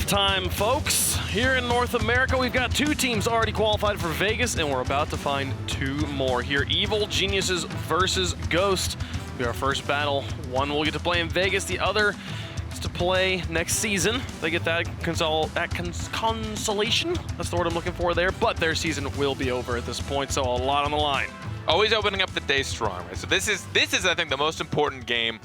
playoff time, folks. Here in North America, we've got 2 teams already qualified for Vegas, and we're about to find 2 more here. Evil Geniuses versus Ghost will be our first battle. One will get to play in Vegas, the other is to play next season. They get that consolation. That's the word I'm looking for there, but their season will be over at this point, so a lot on the line. Always opening up the day strong, right? So this is I think the most important game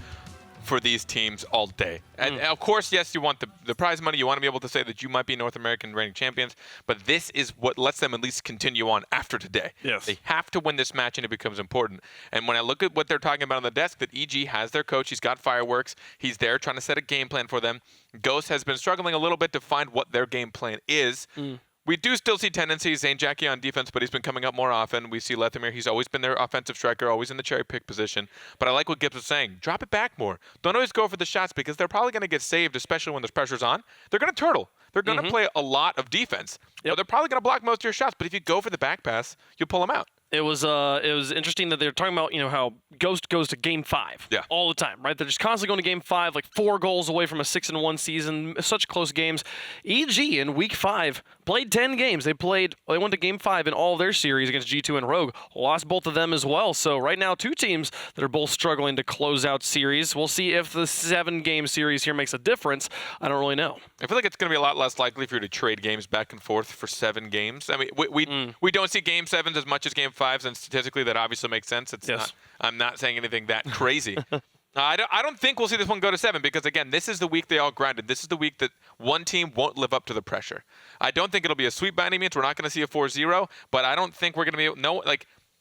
for these teams all day. And of course, yes, you want the prize money. You want to be able to say that you might be North American reigning champions, but this is what lets them at least continue on after today. Yes. They have to win this match and it becomes important. And when I look at what they're talking about on the desk, that EG has their coach. He's got fireworks. He's there trying to set a game plan for them. Ghost has been struggling a little bit to find what their game plan is. We do still see tendencies. Zane Jackie on defense, but he's been coming up more often. We see Lethamyr. He's always been their offensive striker, always in the cherry pick position. But I like what Gibbs was saying. Drop it back more. Don't always go for the shots because they're probably going to get saved, especially when there's pressures on. They're going to turtle. They're going to play a lot of defense. But they're probably going to block most of your shots. But if you go for the back pass, you'll pull them out. It was interesting that they're talking about, how Ghost goes to Game 5 all the time, right? They're just constantly going to Game 5, like 4 goals away from a 6-1 season, such close games. EG in Week 5 played 10 games. They went to Game 5 in all their series against G2 and Rogue, lost both of them as well. So right now, 2 teams that are both struggling to close out series. We'll see if the 7-game series here makes a difference. I don't really know. I feel like it's going to be a lot less likely for you to trade games back and forth for 7 games. I mean, we don't see Game 7s as much as Game 5s, and statistically that obviously makes sense. I'm not saying anything that crazy. I don't think we'll see this one go to 7 because, again, this is the week they all grinded. This is the week that one team won't live up to the pressure. I don't think it'll be a sweep by any means. We're not going to see a 4-0, but I don't think we're going to be able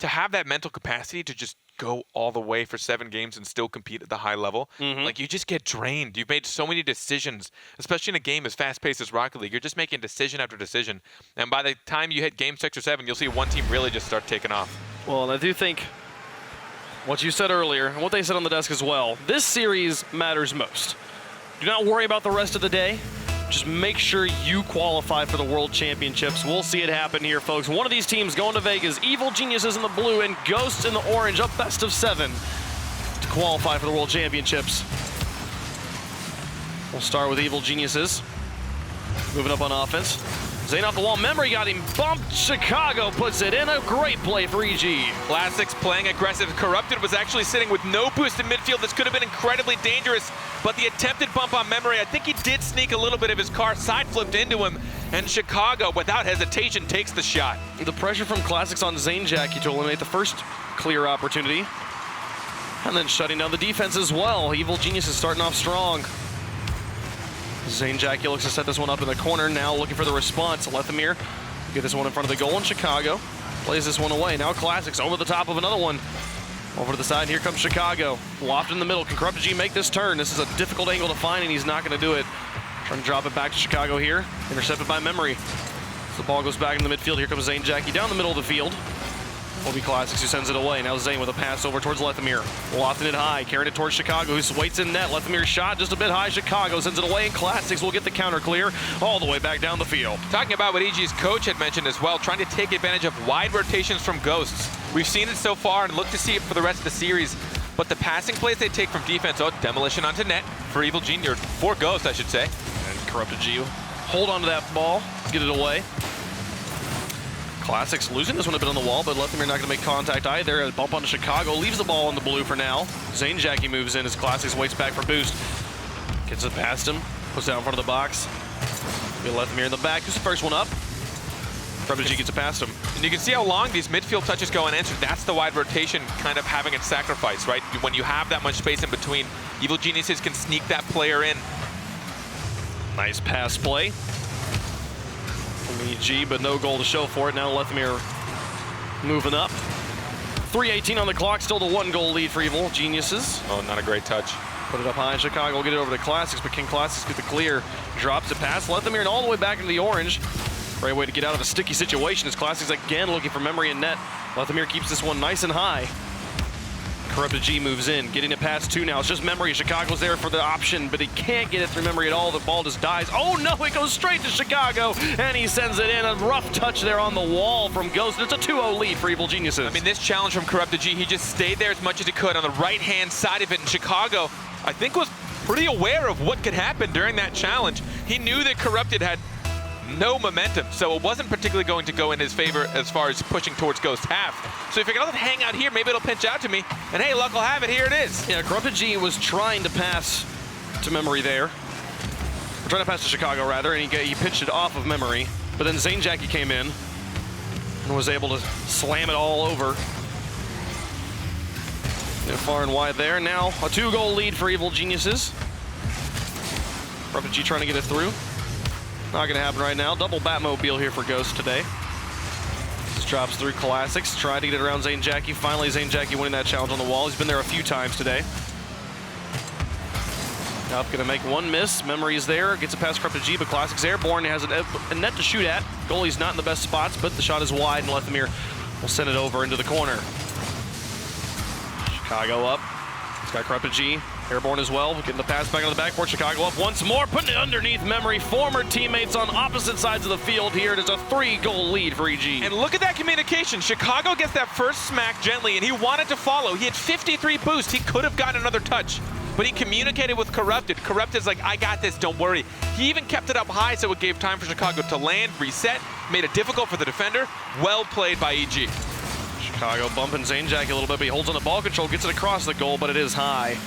to have that mental capacity to just go all the way for 7 games and still compete at the high level. Like, you just get drained. You've made so many decisions, especially in a game as fast-paced as Rocket League. You're just making decision after decision. And by the time you hit Game 6 or 7, you'll see one team really just start taking off. Well, and I do think what you said earlier, and what they said on the desk as well, this series matters most. Do not worry about the rest of the day. Just make sure you qualify for the World Championships. We'll see it happen here, folks. One of these teams going to Vegas, Evil Geniuses in the blue and Ghosts in the orange, up best of 7 to qualify for the World Championships. We'll start with Evil Geniuses. Moving up on offense. Zane off the wall, Memory got him bumped. Chicago puts it in, a great play for EG. Classics playing aggressive. Corrupted was actually sitting with no boost in midfield. This could have been incredibly dangerous, but the attempted bump on Memory, I think he did sneak a little bit of his car, side flipped into him, and Chicago, without hesitation, takes the shot. The pressure from Classics on Zane Jackie to eliminate the first clear opportunity, and then shutting down the defense as well. Evil Genius is starting off strong. Zane Jackie looks to set this one up in the corner, now looking for the response. Lethamyr get this one in front of the goal, and Chicago plays this one away. Now Classics over the top of another one. Over to the side, here comes Chicago. Loft in the middle, can Corrupted G make this turn? This is a difficult angle to find, and he's not going to do it. Trying to drop it back to Chicago here. Intercepted by Memory. So the ball goes back in the midfield. Here comes Zane Jackie down the middle of the field. Will be Classics who sends it away. Now Zane with a pass over towards Lethamyr. Lofting it high, carrying it towards Chicago, who waits in net. Lethamyr shot just a bit high. Chicago sends it away, and Classics will get the counter clear all the way back down the field. Talking about what EG's coach had mentioned as well, trying to take advantage of wide rotations from Ghosts. We've seen it so far and look to see it for the rest of the series. But the passing plays they take from defense, demolition onto net for Evil Genius, or for Ghost, I should say. And Corrupted G hold on to that ball, get it away. Classics losing this one a bit on the wall, but Lethamyr not going to make contact either. A bump onto Chicago, leaves the ball in the blue for now. Zane Jackie moves in as Classics waits back for boost. Gets it past him, puts it out in front of the box. Get Lethamyr in the back, who's the first one up. G gets it past him. And you can see how long these midfield touches go unanswered. That's the wide rotation kind of having its sacrifice, right? When you have that much space in between, Evil Geniuses can sneak that player in. Nice pass play. EG, but no goal to show for it. Now Lethamyr moving up. 3:18 on the clock, still the 1-goal lead for Evil Geniuses. Oh, not a great touch. Put it up high, Chicago will get it over to Classics, but can Classics get the clear? Drops it past Lethamyr and all the way back into the orange. Great way to get out of a sticky situation as Classics again looking for Memory in net. Lethamyr keeps this one nice and high. Corrupted G moves in, getting it past 2 now. It's just Memory. Chicago's there for the option, but he can't get it through Memory at all. The ball just dies. Oh no, it goes straight to Chicago, and he sends it in. A rough touch there on the wall from Ghost. It's a 2-0 lead for Evil Geniuses. I mean, this challenge from Corrupted G, he just stayed there as much as he could on the right-hand side of it, and Chicago, I think, was pretty aware of what could happen during that challenge. He knew that Corrupted had no momentum, so it wasn't particularly going to go in his favor as far as pushing towards Ghost half. So if you can let it hang out here, maybe it'll pinch out to me, and hey, luck will have it, here it is. Yeah, Corrupted G was trying to pass to Memory there. Or trying to pass to Chicago, rather, and he pitched it off of Memory. But then Zane Jackie came in and was able to slam it all over. Far and wide there. Now a 2-goal lead for Evil Geniuses. Corrupted G trying to get it through. Not going to happen right now. Double Batmobile here for Ghost today. Just drops through Classics. Tried to get it around Zane Jackie. Finally, Zane Jackie winning that challenge on the wall. He's been there a few times today. Up, going to make one miss. Memory's there. Gets it past Corrupted G, but Classics airborne. Has a net to shoot at. Goalie's not in the best spots, but the shot is wide, and Lethamyr will send it over into the corner. Chicago up. He's got Corrupted G. Airborne as well. Getting the pass back on the backboard. Chicago up once more. Putting it underneath Memory. Former teammates on opposite sides of the field here. It is a 3-goal lead for EG. And look at that communication. Chicago gets that first smack gently, and he wanted to follow. He had 53 boost. He could have gotten another touch, but he communicated with Corrupted. Corrupted's like, I got this, don't worry. He even kept it up high, so it gave time for Chicago to land, reset, made it difficult for the defender. Well played by EG. Chicago bumping Zane Jackie a little bit, but he holds on the ball control, gets it across the goal, but it is high.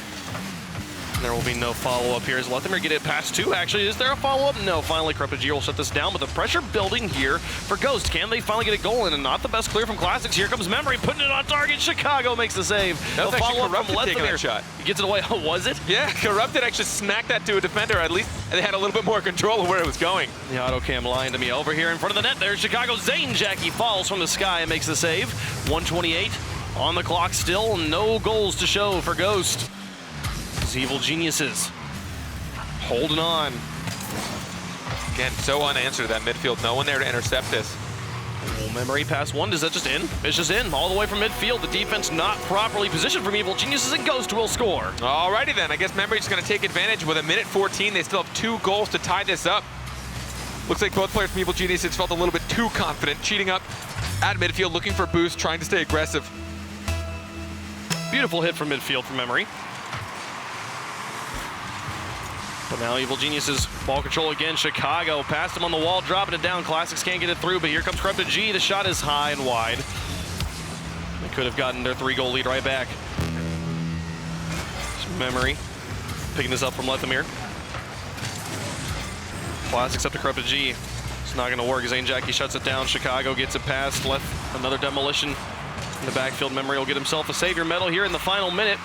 And there will be no follow-up here. As Lethamyr get it past 2, actually. Is there a follow-up? No. Finally, Corrupted G will shut this down, but the pressure building here for Ghost. Can they finally get a goal in? And not the best clear from Classics. Here comes Memory, putting it on target. Chicago makes the save. That was actually Corrupted taking that Lethamyr. shot. He gets it away. Oh, was it? Yeah, Corrupted actually smacked that to a defender. At least they had a little bit more control of where it was going. The auto cam lying to me. Over here in front of the net there, Chicago. Zane Jackie falls from the sky and makes the save. 1:28 on the clock still. No goals to show for Ghost. These Evil Geniuses holding on. Again, so unanswered that midfield. No one there to intercept this. Memory pass 1. Does that just in? It's just in. All the way from midfield. The defense not properly positioned from Evil Geniuses, and Ghost will score. Alrighty then. I guess Memory's going to take advantage with a minute 14. They still have 2 goals to tie this up. Looks like both players from Evil Geniuses felt a little bit too confident. Cheating up at midfield, looking for boost, trying to stay aggressive. Beautiful hit from midfield from Memory. But now Evil Geniuses ball control again. Chicago passed him on the wall, dropping it down. Classics can't get it through, but here comes Corrupted G. The shot is high and wide. They could have gotten their 3-goal lead right back. Memory picking this up from Lethamyr. Classics up to Corrupted G. It's not going to work. Zane Jackie shuts it down. Chicago gets it past. Left another demolition in the backfield. Memory will get himself a savior medal here in the final minute.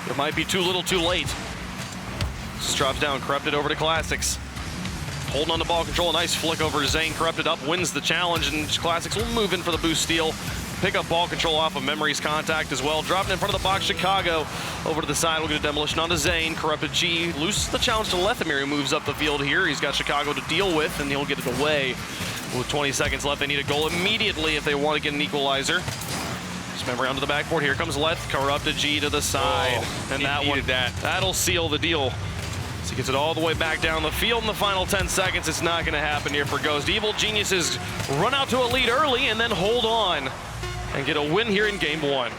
It might be too little too late. Just drops down, Corrupted over to Classics. Holding on to ball control, a nice flick over to Zane. Corrupted up, wins the challenge, and Classics will move in for the boost steal. Pick up ball control off of Memory's contact as well. Dropping in front of the box, Chicago. Over to the side, we'll get a demolition onto Zane. Corrupted G loses the challenge to Lethamyr, who moves up the field here. He's got Chicago to deal with, and he'll get it away. With 20 seconds left, they need a goal immediately if they want to get an equalizer. Memory onto the backboard. Here comes Leth. Corrupted G to the side. And that one, that'll seal the deal. So he gets it all the way back down the field in the final 10 seconds. It's not going to happen here for Ghost. Evil Geniuses run out to a lead early and then hold on and get a win here in game 1.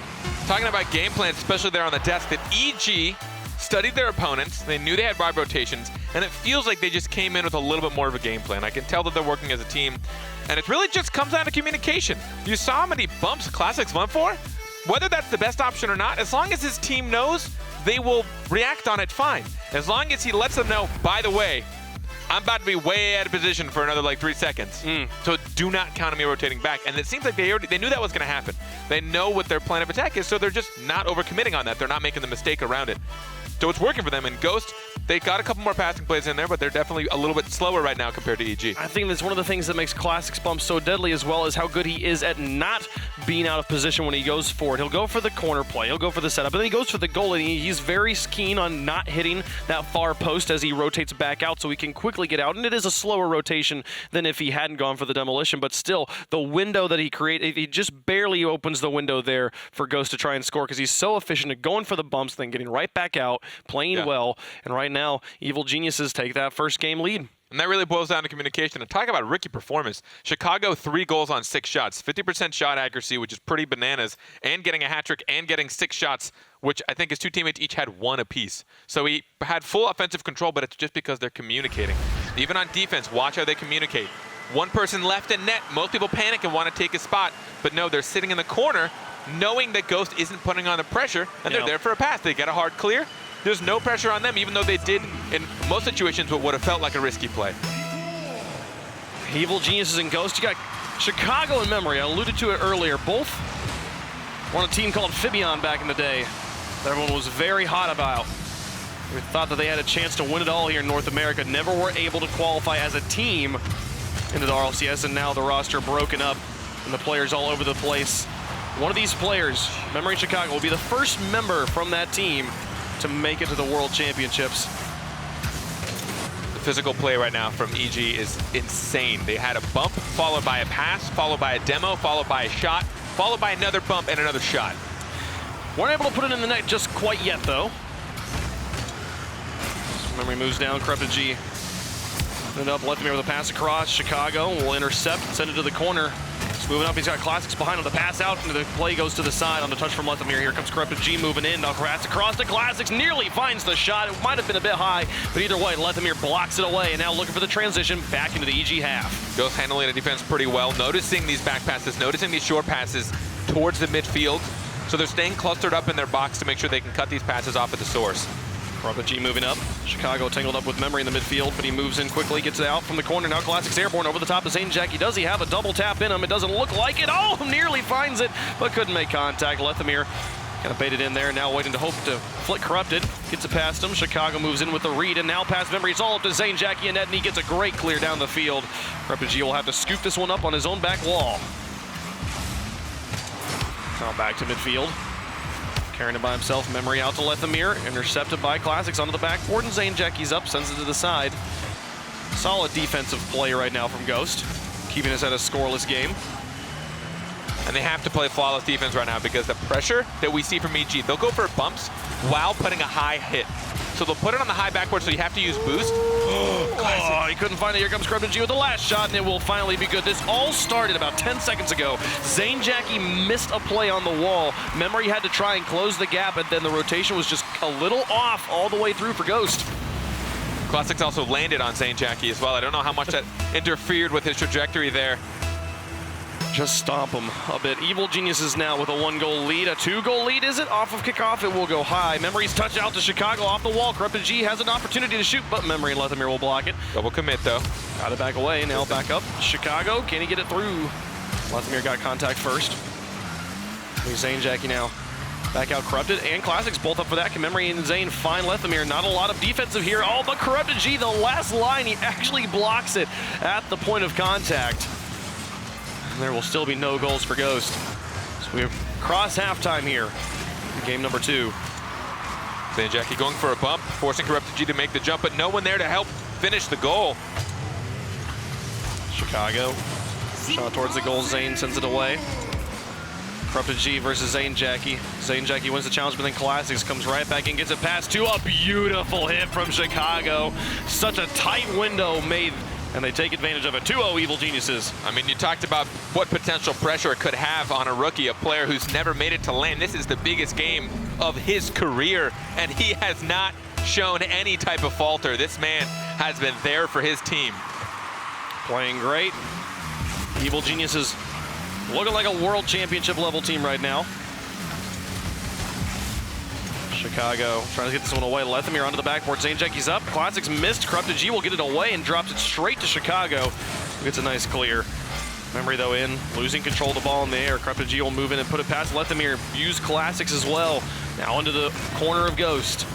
Talking about game plans, especially there on the desk, that EG studied their opponents. They knew they had wide rotations, and it feels like they just came in with a little bit more of a game plan. I can tell that they're working as a team, and it really just comes down to communication. You saw how many bumps Classics went for? Whether that's the best option or not, as long as his team knows, they will react on it fine. As long as he lets them know, by the way, I'm about to be way out of position for another like 3 seconds. So do not count on me rotating back. And it seems like they knew that was going to happen. They know what their plan of attack is, so they're just not overcommitting on that. They're not making the mistake around it. So it's working for them. And Ghost, they got a couple more passing plays in there, but they're definitely a little bit slower right now compared to EG. I think that's one of the things that makes Classics bump so deadly, as well as how good he is at not being out of position when he goes forward. He'll go for the corner play, he'll go for the setup, and then he goes for the goal, and he's very keen on not hitting that far post as he rotates back out so he can quickly get out. And it is a slower rotation than if he hadn't gone for the demolition, but still, the window that he created, he just barely opens the window there for Ghost to try and score because he's so efficient at going for the bumps, then getting right back out, playing well, and right now, Evil Geniuses take that first game lead. And that really boils down to communication. And talk about rookie performance. Chicago, 3 goals on 6 shots, 50% shot accuracy, which is pretty bananas, and getting a hat trick and getting 6 shots, which I think his 2 teammates each had 1 apiece. So he had full offensive control, but it's just because they're communicating. Even on defense, watch how they communicate. 1 person left in net. Most people panic and want to take a spot, but no, they're sitting in the corner knowing that Ghost isn't putting on the pressure, and they're there for a pass. They get a hard clear. There's no pressure on them, even though they did, in most situations, what would have felt like a risky play. Evil Geniuses and Ghost. You got Chicago and Memory. I alluded to it earlier. Both were on a team called Fibion back in the day that everyone was very hot about. We thought that they had a chance to win it all here in North America. Never were able to qualify as a team into the RLCS, and now the roster broken up and the players all over the place. One of these players, Memory Chicago, will be the first member from that team to make it to the World Championships. The physical play right now from EG is insane. They had a bump, followed by a pass, followed by a demo, followed by a shot, followed by another bump and another shot. Weren't able to put it in the net just quite yet, though. Memory moves down, Corrupted G. End up, Lethamyr with a pass across. Chicago will intercept, send it to the corner. He's moving up, he's got Classics behind him. The pass out, and the play goes to the side on the touch from Lethamyr. Here comes Corrupted G moving in. Now pass across to Classics, nearly finds the shot. It might have been a bit high, but either way, Lethamyr blocks it away, and now looking for the transition back into the EG half. Ghost handling the defense pretty well, noticing these back passes, noticing these short passes towards the midfield. So they're staying clustered up in their box to make sure they can cut these passes off at the source. Corrupted G moving up. Chicago tangled up with Memory in the midfield, but he moves in quickly, gets it out from the corner. Now Classics airborne over the top of Zainjackie. Does he have a double tap in him? It doesn't look like it. Oh, nearly finds it, but couldn't make contact. Lethamyr kind of baited in there, now waiting to hope to flick Corrupted. Gets it past him. Chicago moves in with the read, and now past Memory. It's all up to Zainjackie and net, and he gets a great clear down the field. Corrupted G will have to scoop this one up on his own back wall. Now back to midfield. Carrying it by himself, Memory out to Lethamyr, intercepted by Classics onto the backboard, and Zainjackie's up, sends it to the side. Solid defensive play right now from Ghost, keeping us at a scoreless game. And they have to play flawless defense right now because the pressure that we see from EG, they'll go for bumps while putting a high hit. So they'll put it on the high backboard, so you have to use boost. Oh, he couldn't find it. Here comes Corrupted G with the last shot, and it will finally be good. This all started about 10 seconds ago. Zainjackie missed a play on the wall. Memory had to try and close the gap, and then the rotation was just a little off all the way through for Ghost. Classics also landed on Zainjackie as well. I don't know how much that interfered with his trajectory there. Just stomp him a bit. Evil Geniuses now with a 1-goal lead. A 2-goal lead, is it? Off of kickoff, it will go high. Memory's touch out to Chicago off the wall. Corrupted G has an opportunity to shoot, but Memory and Lethamyr will block it. Double commit, though. Got it back away, now back up. Chicago, can he get it through? Lethamyr got contact first. Here's Zainjackie now. Back out Corrupted and Classics both up for that. Can Memory and Zain find Lethamyr? Not a lot of defensive here. Oh, but Corrupted G, the last line, he actually blocks it at the point of contact. There will still be no goals for Ghost. So we have cross halftime here in game number 2. Zainjackie going for a bump, forcing Corrupted G to make the jump, but no one there to help finish the goal. Chicago, shot towards the goal. Zain sends it away. Corrupted G versus Zainjackie. Zainjackie wins the challenge, but then Classics comes right back and gets it past to a beautiful hit from Chicago. Such a tight window made, and they take advantage of it. 2-0 Evil Geniuses. I mean, you talked about what potential pressure it could have on a rookie, a player who's never made it to land. This is the biggest game of his career, and he has not shown any type of falter. This man has been there for his team. Playing great. Evil Geniuses looking like a world championship level team right now. Chicago trying to get this one away. Lethamyr onto the backboard. Zainjackie's up. Classics missed. Corrupted G will get it away and drops it straight to Chicago. Gets a nice clear. Memory though in, losing control of the ball in the air. Corrupted G will move in and put it past Lethamyr. Use Classics as well. Now into the corner of Ghost.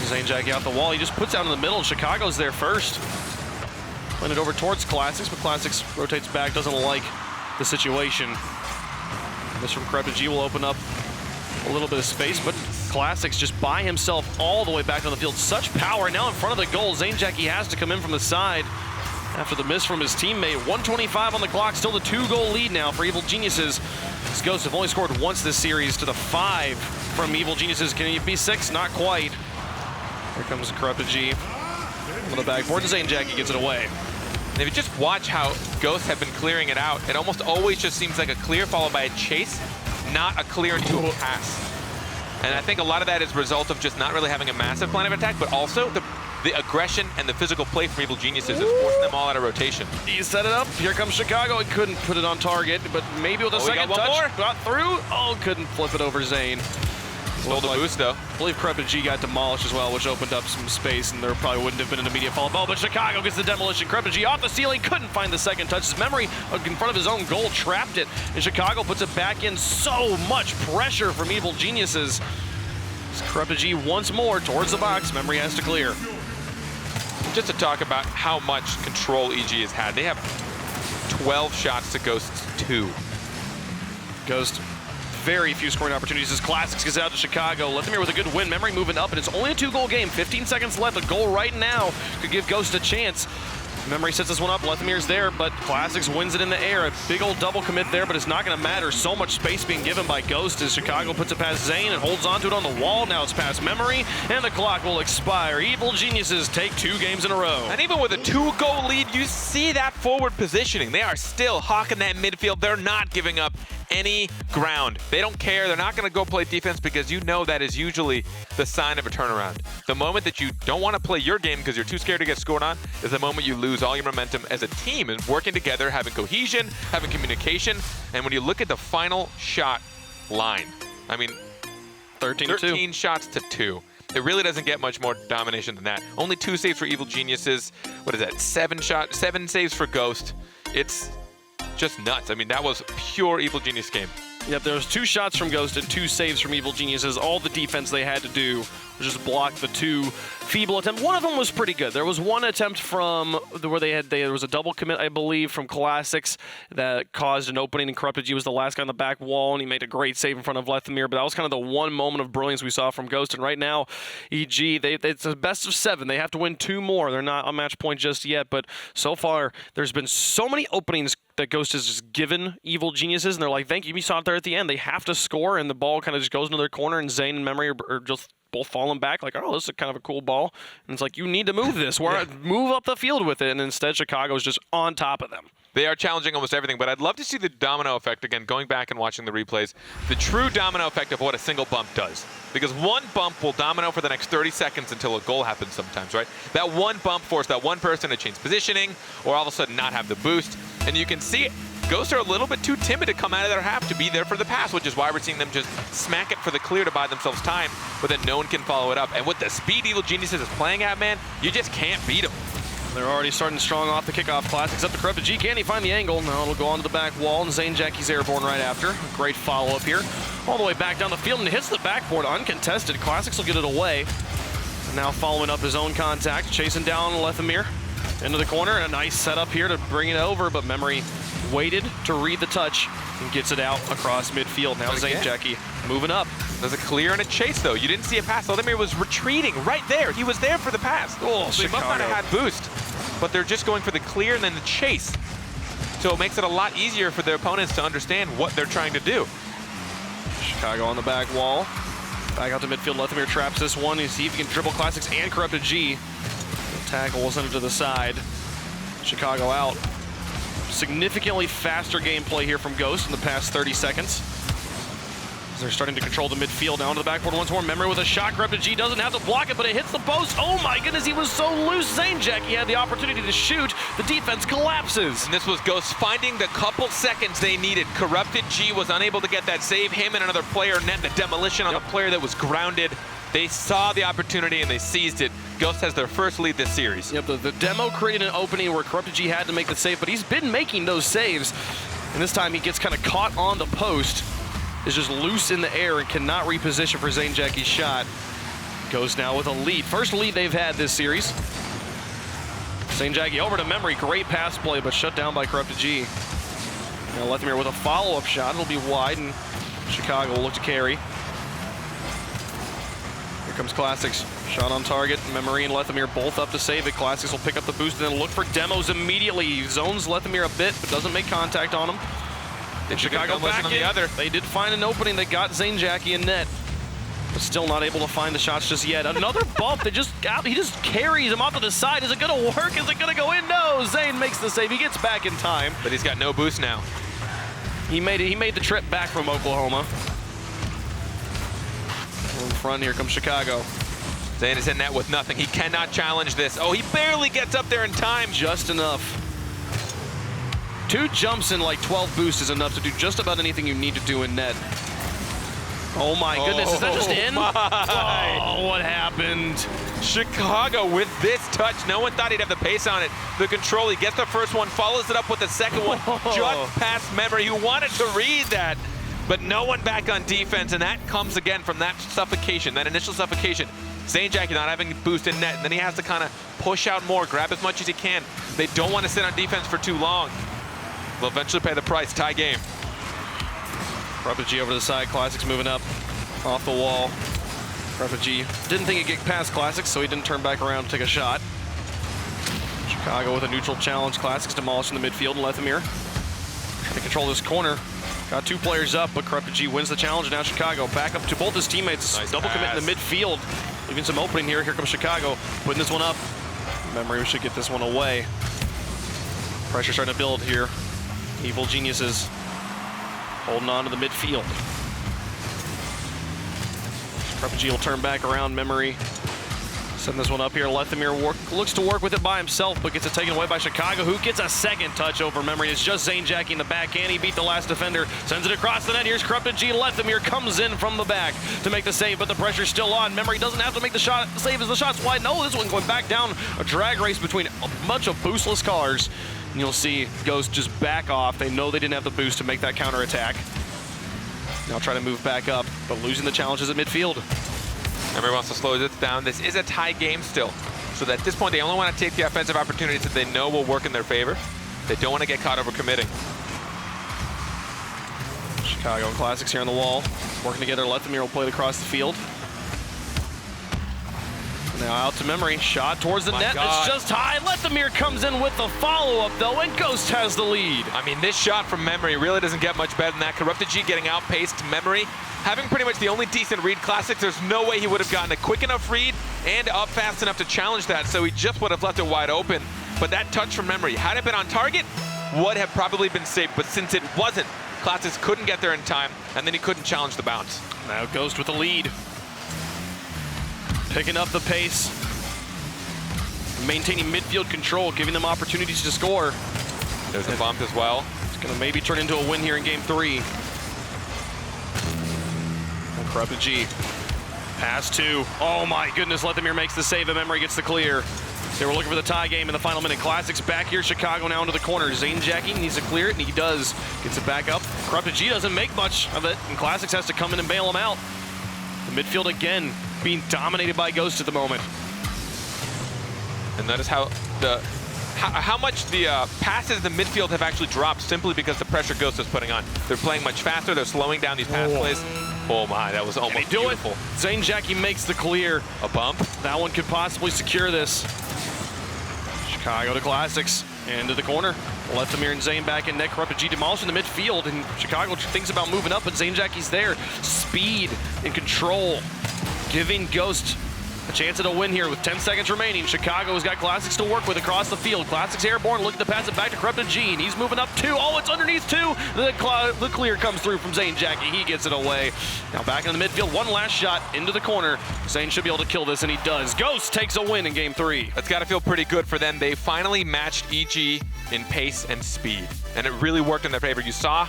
Zainjackie out the wall. He just puts down in the middle. Chicago's there first. Playing it over towards Classics, but Classics rotates back. Doesn't like the situation. This from Corrupted G will open up a little bit of space, but Classics just by himself all the way back on the field. Such power now in front of the goal. Zainjackie has to come in from the side after the miss from his teammate. 1:25 on the clock, still the 2-goal lead now for Evil Geniuses. These Ghosts have only scored once this series to the 5 from Evil Geniuses. Can it be 6? Not quite. Here comes Corrupted G. On the backboard, Zane Jackie gets it away. And if you just watch how Ghosts have been clearing it out, it almost always just seems like a clear followed by a chase, not a clear into a pass. And I think a lot of that is a result of just not really having a massive plan of attack, but also the aggression and the physical play from Evil Geniuses is forcing them all out of rotation. He set it up. Here comes Chicago. He couldn't put it on target, but maybe with a second touch. Got through. Oh, couldn't flip it over Zane. Stole the boost, though. I believe G got demolished as well, which opened up some space, and there probably wouldn't have been an immediate follow-up. Oh, but Chicago gets the demolition. G off the ceiling, couldn't find the second touch. His memory in front of his own goal trapped it, and Chicago puts it back in. So much pressure from Evil Geniuses. G once more towards the box. Memory has to clear. Just to talk about how much control EG has had. They have 12 shots to Ghost's 2. Ghost, very few scoring opportunities as Classics gets out to Chicago. Lethamyr with a good win. Memory moving up, and it's only a 2-goal game. 15 seconds left. A goal right now could give Ghost a chance. Memory sets this one up. Lethamyr's there, but Classics wins it in the air. A big old double commit there, but it's not going to matter. So much space being given by Ghost as Chicago puts it past Zane and holds onto it on the wall. Now it's past Memory, and the clock will expire. Evil Geniuses take 2 games in a row. And even with a 2-goal lead, you see that forward positioning. They are still hawking that midfield. They're not giving up any ground. They don't care. They're not going to go play defense because you know that is usually the sign of a turnaround. The moment that you don't want to play your game because you're too scared to get scored on is the moment you lose all your momentum as a team and working together, having cohesion, having communication. And when you look at the final shot line, I mean, 13 shots to 2. It really doesn't get much more domination than that. Only 2 saves for Evil Geniuses. What is that? 7 saves for Ghost. It's just nuts. I mean, that was pure Evil Genius game. Yep, there was 2 shots from Ghost and 2 saves from Evil Geniuses. All the defense they had to do was just block the 2 feeble attempts. One of them was pretty good. There was one attempt from where there was a double commit, I believe, from Classics that caused an opening, and G was the last guy on the back wall, and he made a great save in front of Lethamyr. But that was kind of the one moment of brilliance we saw from Ghost. And right now, EG, it's a best of 7. They have to win 2 more. They're not on match point just yet, but so far there's been so many openings that Ghost has just given Evil Geniuses, and they're like, thank you. We saw it there at the end. They have to score, and the ball kind of just goes into their corner, and Zane and Memory are just both falling back like, oh, this is kind of a cool ball. And it's like, you need to move this. Move up the field with it, and instead Chicago's just on top of them. They are challenging almost everything, but I'd love to see the domino effect, again, going back and watching the replays, the true domino effect of what a single bump does. Because one bump will domino for the next 30 seconds until a goal happens sometimes, right? That one bump forced that one person to change positioning or all of a sudden not have the boost. And you can see it. Ghosts are a little bit too timid to come out of their half to be there for the pass, which is why we're seeing them just smack it for the clear to buy themselves time, but then no one can follow it up. And with the speed Evil Geniuses is playing at, man, you just can't beat them. They're already starting strong off the kickoff. Classics up to G. Can he find the angle? No, it'll go onto the back wall, and Zane Jackie's airborne right after. Great follow-up here. All the way back down the field, and hits the backboard uncontested. Classics will get it away. Now following up his own contact, chasing down Lethamyr into the corner. A nice setup here to bring it over, but Memory waited to read the touch and gets it out across midfield. Now Zane Jackie moving up. There's a clear and a chase, though. You didn't see a pass. Lethamyr was retreating right there. He was there for the pass. Oh, so he must not have had boost. But they're just going for the clear and then the chase. So it makes it a lot easier for their opponents to understand what they're trying to do. Chicago on the back wall. Back out to midfield. Lethamyr traps this one. You see if he can dribble Classics and G. The tackle will send it to the side. Chicago out. Significantly faster gameplay here from Ghost in the past 30 seconds. They're starting to control the midfield. Now onto the backboard once more. Memory with a shot. G doesn't have to block it, but it hits the post. Oh my goodness, he was so loose. Zane Jackie had the opportunity to shoot. The defense collapses. And this was Ghost finding the couple seconds they needed. G was unable to get that save. Him and another player net the demolition on a player that was grounded. They saw the opportunity and they seized it. Ghost has their first lead this series. Yep, the demo created an opening where G had to make the save, but he's been making those saves. And this time he gets kind of caught on the post. Is just loose in the air and cannot reposition for Zane Jackie's shot. Goes now with a lead. First lead they've had this series. Zane Jackie over to Memory. Great pass play, but shut down by G. Now Lethamyr with a follow-up shot. It'll be wide, and Chicago will look to carry. Here comes Classics. Shot on target. Memory and Lethamyr both up to save it. Classics will pick up the boost and then look for demos immediately. He zones Lethamyr a bit, but doesn't make contact on him. And Chicago back in. They did find an opening that got Zane Jackie in net. but still not able to find the shots just yet. Another bump that he just carries him off to the side. Is it gonna work? Is it gonna go in? No, Zane makes the save. He gets back in time. But he's got no boost now. He made the trip back from Oklahoma. In front, here comes Chicago. Zane is in net with nothing. He cannot challenge this. Oh, he barely gets up there in time. Just enough. 2 jumps and like 12 boosts is enough to do just about anything you need to do in net. Oh my goodness, is that just in? Oh, what happened? Chicago with this touch. No one thought he'd have the pace on it. The control, he gets the first one, follows it up with the second one. Just past Memory, who wanted to read that. But no one back on defense, and that comes again from that suffocation, that initial suffocation. Zanejacky not having boost in net, and then he has to kind of push out more, grab as much as he can. They don't want to sit on defense for too long. They'll eventually pay the price. Tie game. G over to the side. Classics moving up off the wall. G didn't think he'd get past Classics, so he didn't turn back around to take a shot. Chicago with a neutral challenge. Classics demolishing the midfield. Lethamyr trying to control this corner. Got 2 players up, but G wins the challenge. Now Chicago back up to both his teammates. Nice double commit in the midfield, leaving some opening here. Here comes Chicago, putting this one up. Memory should get this one away. Pressure starting to build here. Evil Geniuses holding on to the midfield. G will turn back around. Memory send this one up here. Lethamyr looks to work with it by himself, but gets it taken away by Chicago, who gets a second touch over Memory. It's just Zanejacky in the backhand. He beat the last defender, sends it across the net. Here's G. Lethamyr comes in from the back to make the save, but the pressure's still on. Memory doesn't have to make the shot. Save as the shot's wide. No, this one going back down. A drag race between a bunch of boostless cars. And you'll see Ghost just back off. They know they didn't have the boost to make that counterattack. Now try to move back up, but losing the challenges at midfield. Memory wants to slow this down. This is a tie game still. So that at this point, they only want to take the offensive opportunities that they know will work in their favor. They don't want to get caught overcommitting. Chicago and Classics here on the wall. Working together, Lethamyr will play it across the field. Now out to Memory, shot towards the net. It's just high. Lethamyr comes in with the follow-up though, and Ghost has the lead. I mean, this shot from Memory really doesn't get much better than that. G getting outpaced. Memory having pretty much the only decent read. Classics, there's no way he would have gotten a quick enough read and up fast enough to challenge that, so he just would have left it wide open. But that touch from Memory, had it been on target, would have probably been safe. But since it wasn't, Classics couldn't get there in time, and then he couldn't challenge the bounce. Now Ghost with the lead. Picking up the pace. Maintaining midfield control, giving them opportunities to score. There's a bump as well. It's going to maybe turn into a win here in game 3. G. Pass 2. Oh my goodness, Lethamyr makes the save and Memory gets the clear. They were looking for the tie game in the final minute. Classics back here. Chicago now into the corner. Zanejacky needs to clear it, and he does. Gets it back up. G doesn't make much of it, and Classics has to come in and bail him out. The midfield again being dominated by Ghost at the moment. And that is how much the passes in the midfield have actually dropped simply because the pressure Ghost is putting on. They're playing much faster. They're slowing down these pass plays. Oh my, that was almost beautiful. Zanejacky makes the clear. A bump. That one could possibly secure this. Chicago to Classics. Into the corner. Lethamyr and Zane back in net. G demolishing the midfield, and Chicago thinks about moving up, but Zanejacky's there. Speed and control, giving Ghost a chance at a win here with 10 seconds remaining. Chicago's got Classics to work with across the field. Classics airborne, looking to pass it back to G, and he's moving up 2. Oh, it's underneath 2. The clear comes through from Zanejacky. He gets it away. Now back in the midfield, one last shot into the corner. Zane should be able to kill this, and he does. Ghost takes a win in game 3. That's got to feel pretty good for them. They finally matched EG in pace and speed, and it really worked in their favor. You saw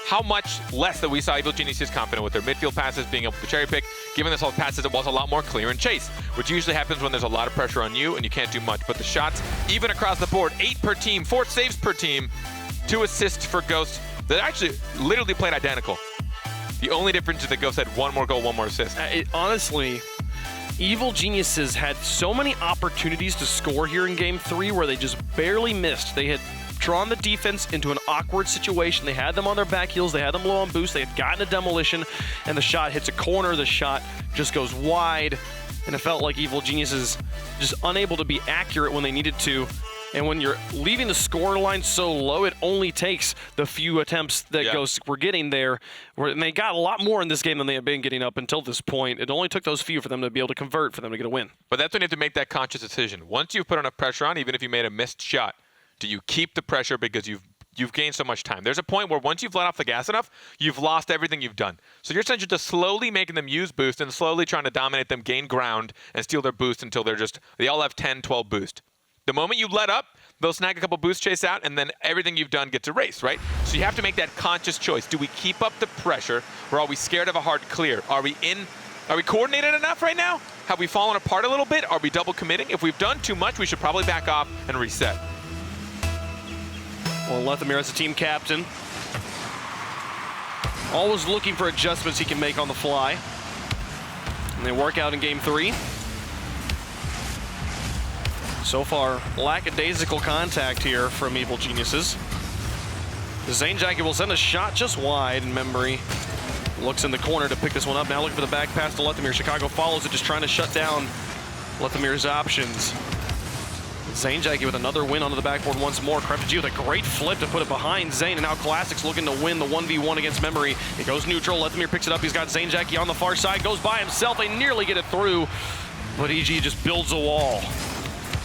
how much less that we saw Evil Geniuses confident with their midfield passes, being able to cherry pick. Given this whole passes, it was a lot more clear and chase, which usually happens when there's a lot of pressure on you and you can't do much. But the shots, even across the board, 8 per team, 4 saves per team, 2 assists for Ghost. That actually literally played identical. The only difference is that Ghost had 1 more goal, 1 more assist. Honestly, Evil Geniuses had so many opportunities to score here in game 3 where they just barely missed. They had drawn the defense into an awkward situation. They had them on their back heels. They had them low on boost. They had gotten a demolition, and the shot hits a corner. The shot just goes wide, and it felt like Evil Geniuses just unable to be accurate when they needed to. And when you're leaving the score line so low, it only takes the few attempts that Ghosts were getting there. And they got a lot more in this game than they had been getting up until this point. It only took those few for them to be able to convert, for them to get a win. But that's when you have to make that conscious decision. Once you've put enough pressure on, even if you made a missed shot, do you keep the pressure because you've gained so much time? There's a point where once you've let off the gas enough, you've lost everything you've done. So you're essentially just slowly making them use boost and slowly trying to dominate them, gain ground, and steal their boost until they all have 10, 12 boost. The moment you let up, they'll snag a couple boost chase out, and then everything you've done gets erased, right? So you have to make that conscious choice. Do we keep up the pressure, or are we scared of a hard clear? Are we coordinated enough right now? Have we fallen apart a little bit? Are we double committing? If we've done too much, we should probably back off and reset. Well, Lethamyr as a team captain, always looking for adjustments he can make on the fly. And they work out in game 3. So far, lackadaisical contact here from Evil Geniuses. The Zanejacket will send a shot just wide, and Memory looks in the corner to pick this one up. Now looking for the back pass to Lethamyr. Chicago follows it, just trying to shut down Lethamyr's options. Zanejacket with another win onto the backboard once more. CryptoG with a great flip to put it behind Zane, and now Classics looking to win the 1v1 against Memory. It goes neutral. Lethamyr picks it up. He's got Zanejacket on the far side. Goes by himself. They nearly get it through, but EG just builds a wall.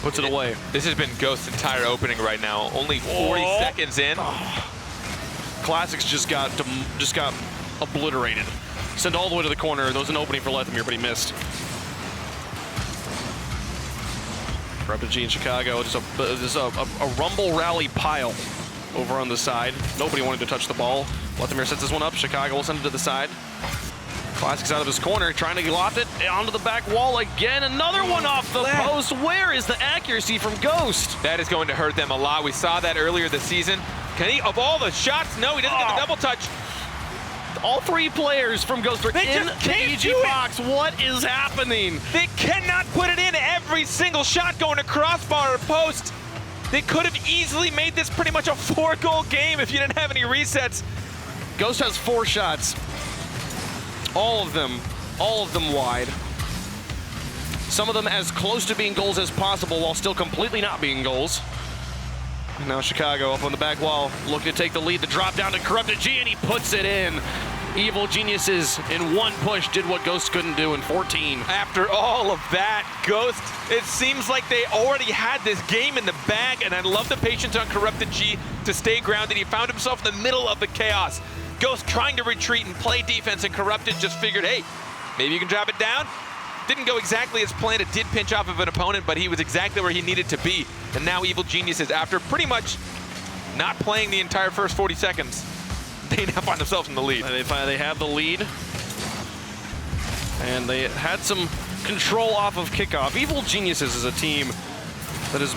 Puts it away. This has been Ghost's entire opening right now. Only 40 seconds in. Classics just got obliterated. Sent all the way to the corner. There was an opening for Lethamyr, but he missed. CryptoG in Chicago. Just a rumble rally pile over on the side. Nobody wanted to touch the ball. Lethamyr sets this one up. Chicago will send it to the side. Classics out of his corner, trying to loft it onto the back wall again. Another one off the post. Where is the accuracy from Ghost? That is going to hurt them a lot. We saw that earlier this season. Can he, of all the shots, no, he doesn't get the double touch. All 3 players from Ghost are in the EG box. What is happening? They cannot put it in every single shot going to crossbar or post. They could have easily made this pretty much a 4-goal game if you didn't have any resets. Ghost has 4 shots. All of them wide. Some of them as close to being goals as possible while still completely not being goals. And now Chicago up on the back wall, looking to take the lead. The drop down to CryptoG, and he puts it in. Evil Geniuses in one push did what Ghost couldn't do in 14. After all of that, Ghost, it seems like they already had this game in the bag, and I love the patience on CryptoG to stay grounded. He found himself in the middle of the chaos. Ghost trying to retreat and play defense, and Corrupted just figured, hey, maybe you can drop it down. Didn't go exactly as planned. It did pinch off of an opponent, but he was exactly where he needed to be. And now Evil Geniuses, after pretty much not playing the entire first 40 seconds, they now find themselves in the lead. They have the lead. And they had some control off of kickoff. Evil Geniuses is a team that is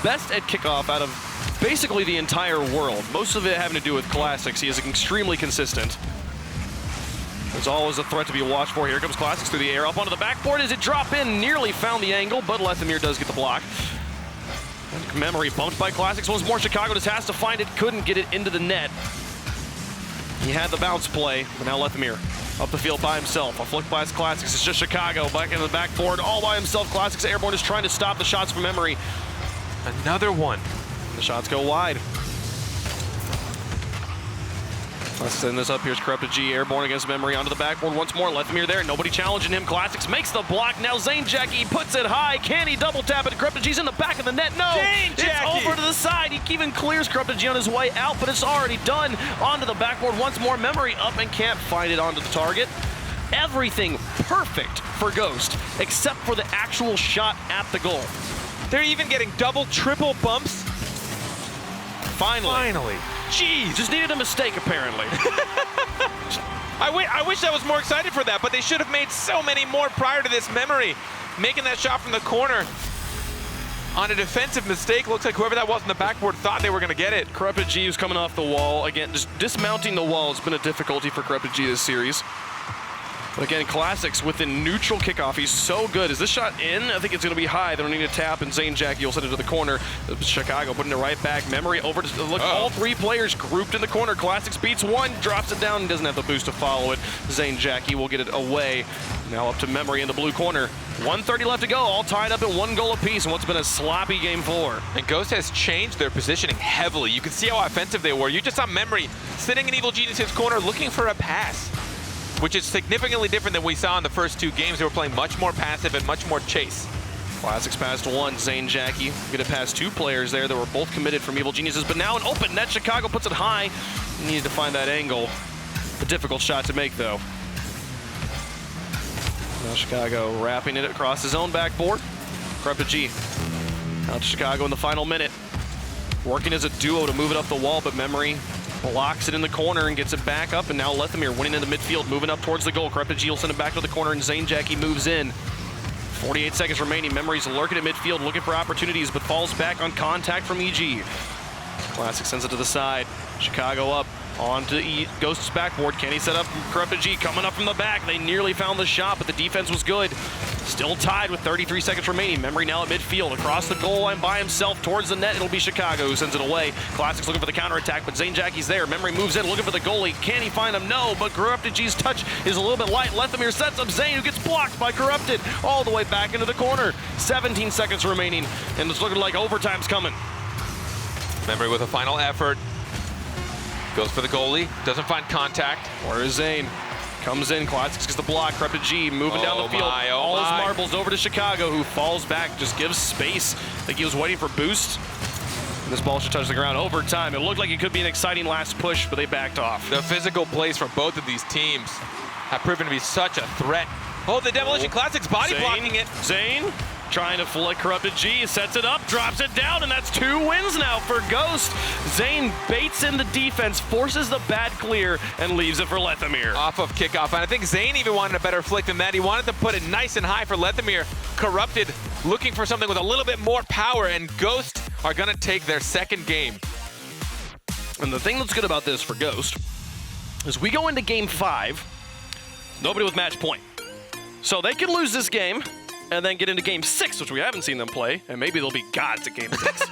best at kickoff out of basically the entire world. Most of it having to do with Classics. He is extremely consistent. There's always a threat to be watched for. Here comes Classics through the air. Up onto the backboard. As it drop in, nearly found the angle, but Lethamyr does get the block. And Memory bumped by Classics once more. Chicago just has to find it. Couldn't get it into the net. He had the bounce play, but now Lethamyr up the field by himself. A flick by Classics. It's just Chicago back into the backboard all by himself. Classics Airborne is trying to stop the shots from Memory. Another one. The shots go wide. Let's send this up. Here's CryptoG, Airborne against Memory onto the backboard once more. Lethamyr there, nobody challenging him. Classics makes the block. Now Zanejacket puts it high. Can he double tap it? CryptoG's in the back of the net. No, it's over to the side. He even clears CryptoG on his way out, but it's already done. Onto the backboard once more. Memory up and can't find it onto the target. Everything perfect for Ghost, except for the actual shot at the goal. They're even getting double, triple bumps. Finally. Jeez. Just needed a mistake, apparently. I wish I was more excited for that, but they should have made so many more prior to this. Memory making that shot from the corner on a defensive mistake. Looks like whoever that was in the backboard thought they were going to get it. CryptoG was coming off the wall. Again, just dismounting the wall has been a difficulty for CryptoG this series. But again, Classics with the neutral kickoff. He's so good. Is this shot in? I think it's going to be high. They don't need to tap, and Zane Jackie will send it to the corner. Chicago putting it right back. Memory over to look. All three players grouped in the corner. Classics beats one, drops it down, and doesn't have the boost to follow it. Zane Jackie will get it away. Now up to Memory in the blue corner. 1:30 left to go, all tied up at 1 goal apiece in what's been a sloppy game 4. And Ghost has changed their positioning heavily. You can see how offensive they were. You just saw Memory sitting in Evil Genius's corner looking for a pass, which is significantly different than we saw in the first 2 games. They were playing much more passive and much more chase. Classics passed 1. Zane Jackie get it past 2 players there that were both committed from Evil Geniuses, but now an open net. Chicago puts it high. Needed to find that angle. A difficult shot to make, though. Now Chicago wrapping it across his own backboard. Corrupted G. Out to Chicago in the final minute. Working as a duo to move it up the wall, but Memory blocks it in the corner and gets it back up, and now Lethamyr winning into midfield, moving up towards the goal. Corrupted G will send it back to the corner, and Zane Jackie moves in. 48 seconds remaining. Memory's lurking at midfield, looking for opportunities, but falls back on contact from EG. Classic sends it to the side. Chicago up onto Ghost's backboard. Can he set up Corrupted G? Coming up from the back. They nearly found the shot, but the defense was good. Still tied with 33 seconds remaining. Memory now at midfield, across the goal line by himself towards the net. It'll be Chicago who sends it away. Classics looking for the counterattack, but Zane Jackie's there. Memory moves in, looking for the goalie. Can he find him? No, but Corrupted G's touch is a little bit light. Lethamyr sets up Zane, who gets blocked by Corrupted all the way back into the corner. 17 seconds remaining, and it's looking like overtime's coming. Memory with a final effort. Goes for the goalie, doesn't find contact. Where is Zane? Comes in, Classics gets the block. Corrupted G moving down the field. All his marbles over to Chicago, who falls back, just gives space. I think he was waiting for boost. And this ball should touch the ground. Overtime. It looked like it could be an exciting last push, but they backed off. The physical plays from both of these teams have proven to be such a threat. Oh, the Demolition Classics body blocking it. Zane trying to flick Corrupted G, sets it up, drops it down, and that's 2 wins now for Ghost. Zane baits in the defense, forces the bad clear, and leaves it for Lethamyr. Off of kickoff, and I think Zane even wanted a better flick than that. He wanted to put it nice and high for Lethamyr. Corrupted, looking for something with a little bit more power, and Ghost are going to take their second game. And the thing that's good about this for Ghost is we go into game 5, nobody with match point. So they could lose this game, and then get into game 6, which we haven't seen them play, and maybe they'll be gods at game 6.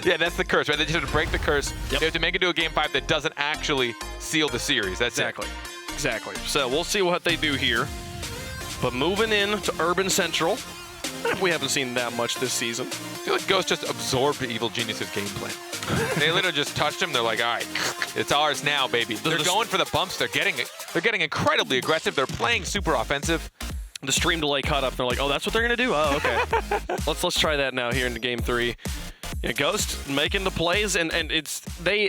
Yeah, that's the curse, right? They just have to break the curse. Yep. They have to make it to a game 5 that doesn't actually seal the series. That's Exactly. So we'll see what they do here. But moving in to Urban Central, we haven't seen that much this season. I feel like Ghost just absorbed Evil Genius's game plan. They literally just touched him. They're like, all right, it's ours now, baby. They're going for the bumps. They're getting incredibly aggressive. They're playing super offensive. The stream delay caught up. They're like, oh, that's what they're gonna do? Oh, okay. let's try that now here in game 3. Yeah, Ghost making the plays, and it's they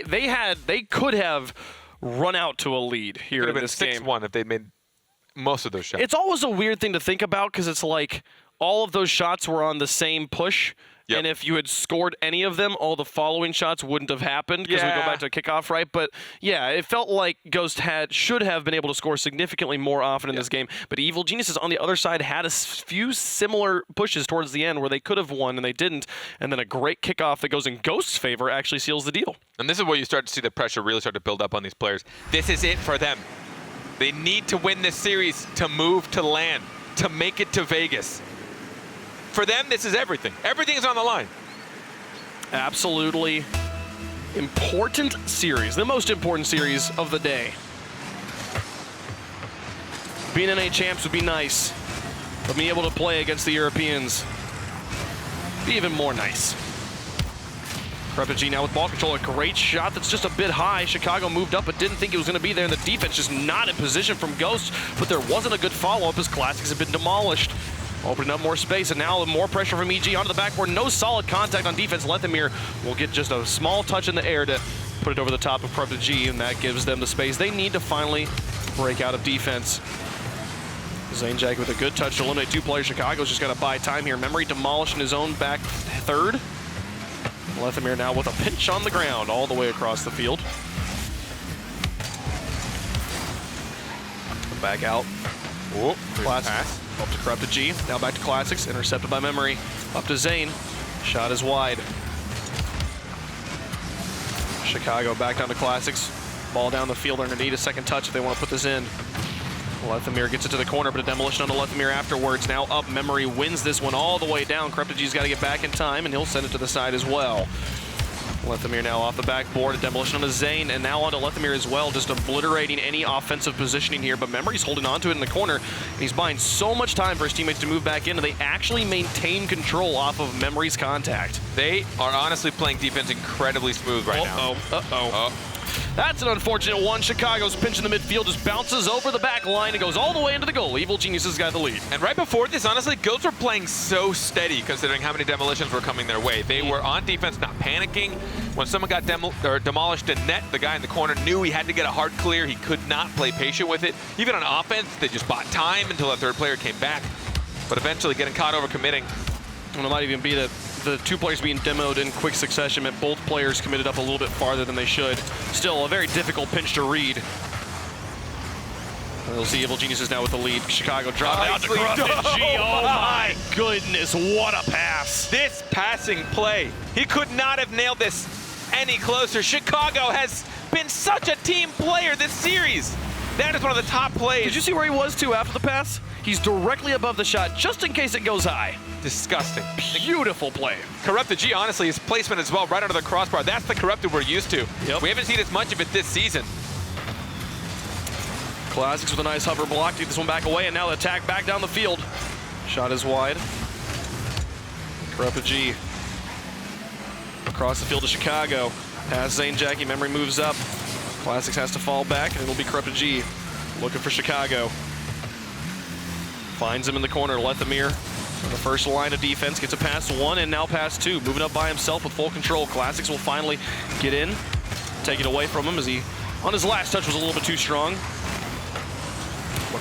could have run out to a lead here in this game. Could have been 6-1 if they made most of those shots. It's always a weird thing to think about because it's like all of those shots were on the same push. Yep. And if you had scored any of them, all the following shots wouldn't have happened because we go back to a kickoff, right? But yeah, it felt like Ghost should have been able to score significantly more often in this game. But Evil Geniuses on the other side had a few similar pushes towards the end where they could have won and they didn't. And then a great kickoff that goes in Ghost's favor actually seals the deal. And this is where you start to see the pressure really start to build up on these players. This is it for them. They need to win this series to move to LAN, to make it to Vegas. For them, this is everything. Everything is on the line. Absolutely important series. The most important series of the day. Being NA champs would be nice, but being able to play against the Europeans would be even more nice. Corrupted G now with ball control. A great shot that's just a bit high. Chicago moved up but didn't think it was going to be there, and the defense just not in position from Ghost, but there wasn't a good follow-up as Classics have been demolished. Opening up more space, and now more pressure from EG onto the backboard. No solid contact on defense. Lethamyr will get just a small touch in the air to put it over the top of Corrupted G, and that gives them the space they need to finally break out of defense. Zane Jackie with a good touch to eliminate 2 players. Chicago's just got to buy time here. Memory demolishing his own back third. Lethamyr now with a pinch on the ground all the way across the field. Back out. Whoop, pass. Up to Corrupted G, now back to Classics, intercepted by Memory. Up to Zane, shot is wide. Chicago back down to Classics. Ball down the field, they're gonna need a second touch if they want to put this in. Lethamyr gets it to the corner, but a demolition on the Lethamyr afterwards. Now up, Memory wins this one all the way down. Kreptagy's got to get back in time, and he'll send it to the side as well. Lethamyr now off the backboard, a demolition on the Zane, and now onto Lethamyr as well, just obliterating any offensive positioning here, but Memory's holding on to it in the corner, and he's buying so much time for his teammates to move back in, and they actually maintain control off of Memory's contact. They are honestly playing defense incredibly smooth right now. That's an unfortunate one. Chicago's pinch in the midfield just bounces over the back line and goes all the way into the goal. Evil Geniuses got the lead. And right before this, honestly, Ghosts were playing so steady considering how many demolitions were coming their way. They were on defense, not panicking. When someone got demolished in net, the guy in the corner knew he had to get a hard clear. He could not play patient with it. Even on offense, they just bought time until that third player came back. But eventually getting caught over committing. And it might even be that the two players being demoed in quick succession meant both players committed up a little bit farther than they should. Still, a very difficult pinch to read. And we'll see Evil Geniuses now with the lead. Chicago dropped out to Kreptagy. Oh my goodness, what a pass. This passing play, he could not have nailed this any closer. Chicago has been such a team player this series. That is one of the top plays. Did you see where he was too after the pass? He's directly above the shot, just in case it goes high. Disgusting. Beautiful play. Kreptagy, honestly, his placement as well, right under the crossbar. That's the Corrupted we're used to. Yep. We haven't seen as much of it this season. Classics with a nice hover block to get this one back away, and now the attack back down the field. Shot is wide. Kreptagy across the field to Chicago. Pass Zane Jackie, Memory moves up. Classics has to fall back, and it'll be Kreptagy looking for Chicago. Finds him in the corner, Lethamyr. On the first line of defense, gets a pass one and now pass two. Moving up by himself with full control. Classics will finally get in, take it away from him as he, on his last touch, was a little bit too strong.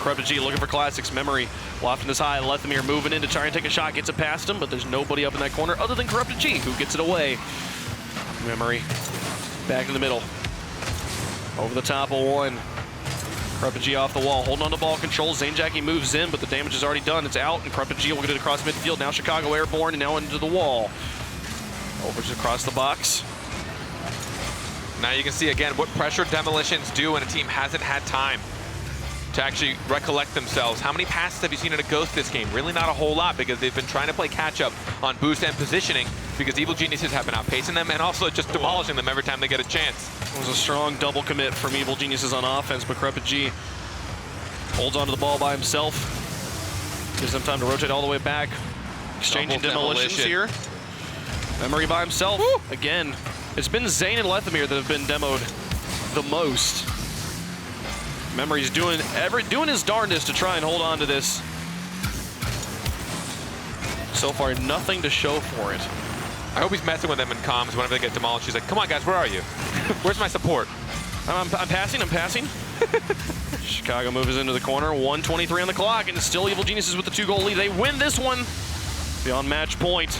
Kreptagy looking for Classics. Memory lofting this high. Lethamyr moving in to try and take a shot. Gets it past him, but there's nobody up in that corner other than Kreptagy, who gets it away. Memory back in the middle. Over the top of one. Kreptagy off the wall, holding on to ball control. Zane Jackie moves in, but the damage is already done. It's out, and Kreptagy will get it across midfield. Now Chicago airborne, and now into the wall. Over to across the box. Now you can see again what pressure demolitions do when a team hasn't had time to actually recollect themselves. How many passes have you seen in a Ghost this game? Really not a whole lot, because they've been trying to play catch-up on boost and positioning, because Evil Geniuses have been outpacing them and also just demolishing them every time they get a chance. It was a strong double commit from Evil Geniuses on offense, but Kreptagy holds onto the ball by himself. Gives them time to rotate all the way back. Exchanging demolitions here. Memory by himself. Woo! Again, it's been Zane and Lethamyr that have been demoed the most. Memory's doing his darndest to try and hold on to this. So far, nothing to show for it. I hope he's messing with them in comms whenever they get demolished. He's like, come on, guys, where are you? Where's my support? I'm passing. Chicago moves into the corner. 1:23 on the clock, and it's still Evil Geniuses with the 2-goal lead. They win this one beyond match point.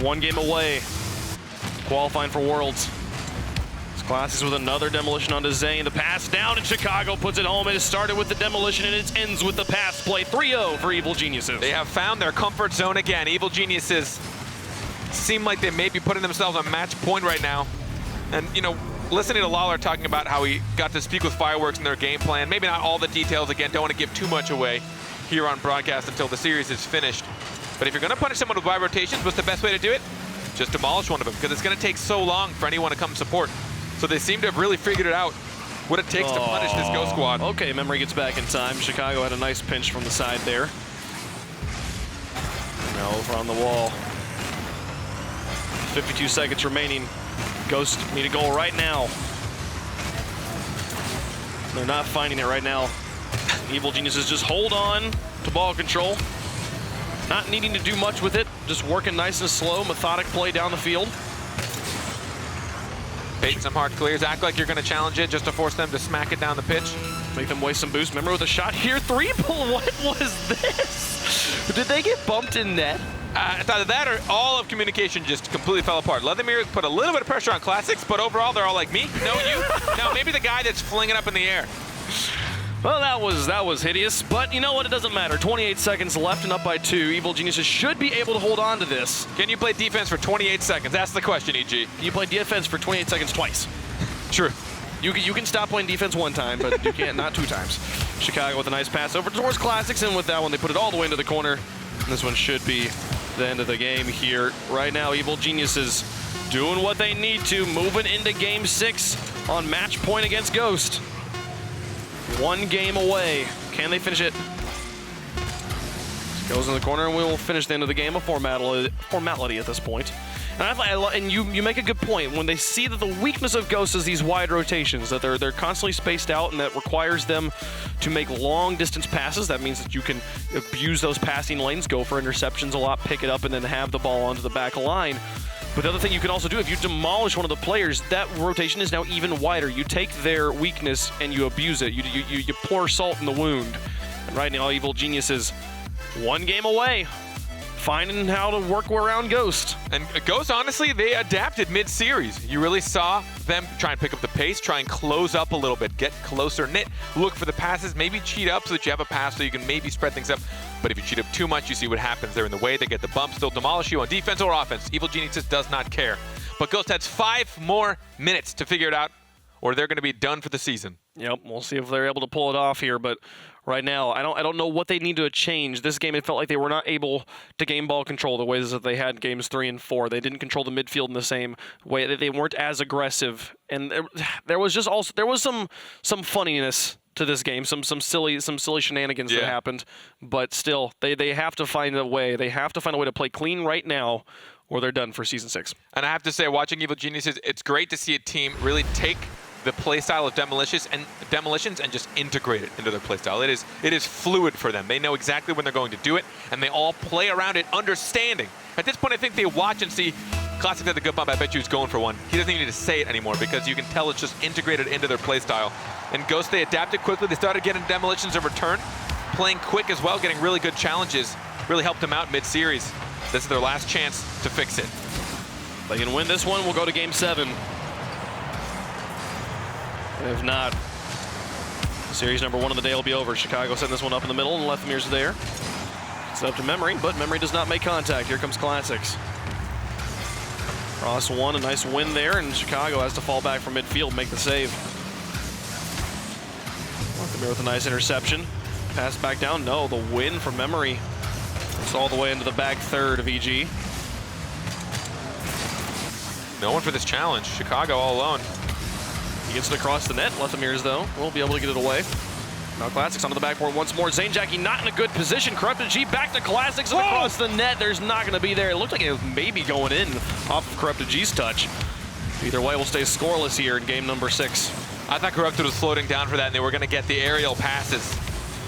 1 game away. Qualifying for Worlds. Classics with another demolition onto Zane. The pass down, and Chicago puts it home. It has started with the demolition, and it ends with the pass play. 3-0 for Evil Geniuses. They have found their comfort zone again. Evil Geniuses seem like they may be putting themselves on match point right now. And, you know, listening to Lawler talking about how he got to speak with Fireworks in their game plan, maybe not all the details, again, don't want to give too much away here on broadcast until the series is finished. But if you're going to punish someone with wide rotations, what's the best way to do it? Just demolish one of them, because it's going to take so long for anyone to come support. So they seem to have really figured it out, what it takes to punish this Ghost Squad. Okay, Memory gets back in time. Chicago had a nice pinch from the side there. Now over on the wall. 52 seconds remaining. Ghosts need a goal right now. They're not finding it right now. Evil Geniuses just hold on to ball control. Not needing to do much with it. Just working nice and slow, methodic play down the field. Bait some hard clears, act like you're going to challenge it just to force them to smack it down the pitch. Make them waste some boost. Remember with a shot here, 3, but what was this? Did they get bumped in net? It's either that or all of communication just completely fell apart. Lethamyr put a little bit of pressure on Classics, but overall they're all like, me? No, you? No, maybe the guy that's flinging up in the air. Well, that was hideous, but you know what? It doesn't matter. 28 seconds left and up by 2. Evil Geniuses should be able to hold on to this. Can you play defense for 28 seconds? That's the question, EG. You play defense for 28 seconds twice. True. You can stop playing defense one time, but you can't not 2 times. Chicago with a nice pass over towards Classics, and with that one, they put it all the way into the corner. And this one should be the end of the game here. Right now, Evil Geniuses doing what they need to, moving into Game 6 on match point against Ghost. 1 game away. Can they finish it? Goes in the corner, and we will finish the end of the game. A formality at this point. And you make a good point. When they see that the weakness of Ghost is these wide rotations, that they're constantly spaced out, and that requires them to make long distance passes. That means that you can abuse those passing lanes, go for interceptions a lot, pick it up, and then have the ball onto the back line. But the other thing you can also do, if you demolish one of the players, that rotation is now even wider. You take their weakness and you abuse it. You pour salt in the wound. And right now, Evil Geniuses 1 game away, finding how to work around Ghost. And Ghost, honestly, they adapted mid-series. You really saw them try and pick up the pace, try and close up a little bit, get closer knit, look for the passes, maybe cheat up so that you have a pass so you can maybe spread things up. But if you cheat up too much, you see what happens. They're in the way, they get the bumps, they'll demolish you on defense or offense. Evil Geniuses does not care. But Ghost has 5 more minutes to figure it out, or they're going to be done for the season. Yep, we'll see if they're able to pull it off here, but right now, I don't know what they need to change. This game, it felt like they were not able to game ball control the ways that they had in games 3 and 4. They didn't control the midfield in the same way. They weren't as aggressive, and there was some funniness to this game, some silly shenanigans that happened. But still, they have to find a way. They have to find a way to play clean right now, or they're done for Season 6. And I have to say, watching Evil Geniuses, it's great to see a team really take the playstyle of demolitions and just integrate it into their playstyle. It is fluid for them. They know exactly when they're going to do it, and they all play around it, understanding. At this point, I think they watch and see Classic had the good bump. I bet you he's going for one. He doesn't even need to say it anymore because you can tell it's just integrated into their playstyle. And Ghost, they adapted quickly. They started getting demolitions in return, playing quick as well, getting really good challenges. Really helped them out mid-series. This is their last chance to fix it. They can win this one, we'll go to Game 7. If not, series number 1 of the day will be over. Chicago setting this one up in the middle, and Lethamir's there. It's up to Memory, but Memory does not make contact. Here comes Classics. Cross 1, a nice win there, and Chicago has to fall back from midfield, make the save. Lethamir with a nice interception. Pass back down, no, the win from Memory. It's all the way into the back third of EG. No one for this challenge. Chicago all alone. He gets it across the net. Lethamir's, though, won't be able to get it away. Now Classics onto the backboard once more. Zanejackie not in a good position. Corrupted G back to Classics and across the net. There's not going to be there. It looked like it was maybe going in off of Corrupted G's touch. Either way, we'll stay scoreless here in game number 6. I thought Corrupted was floating down for that, and they were going to get the aerial passes.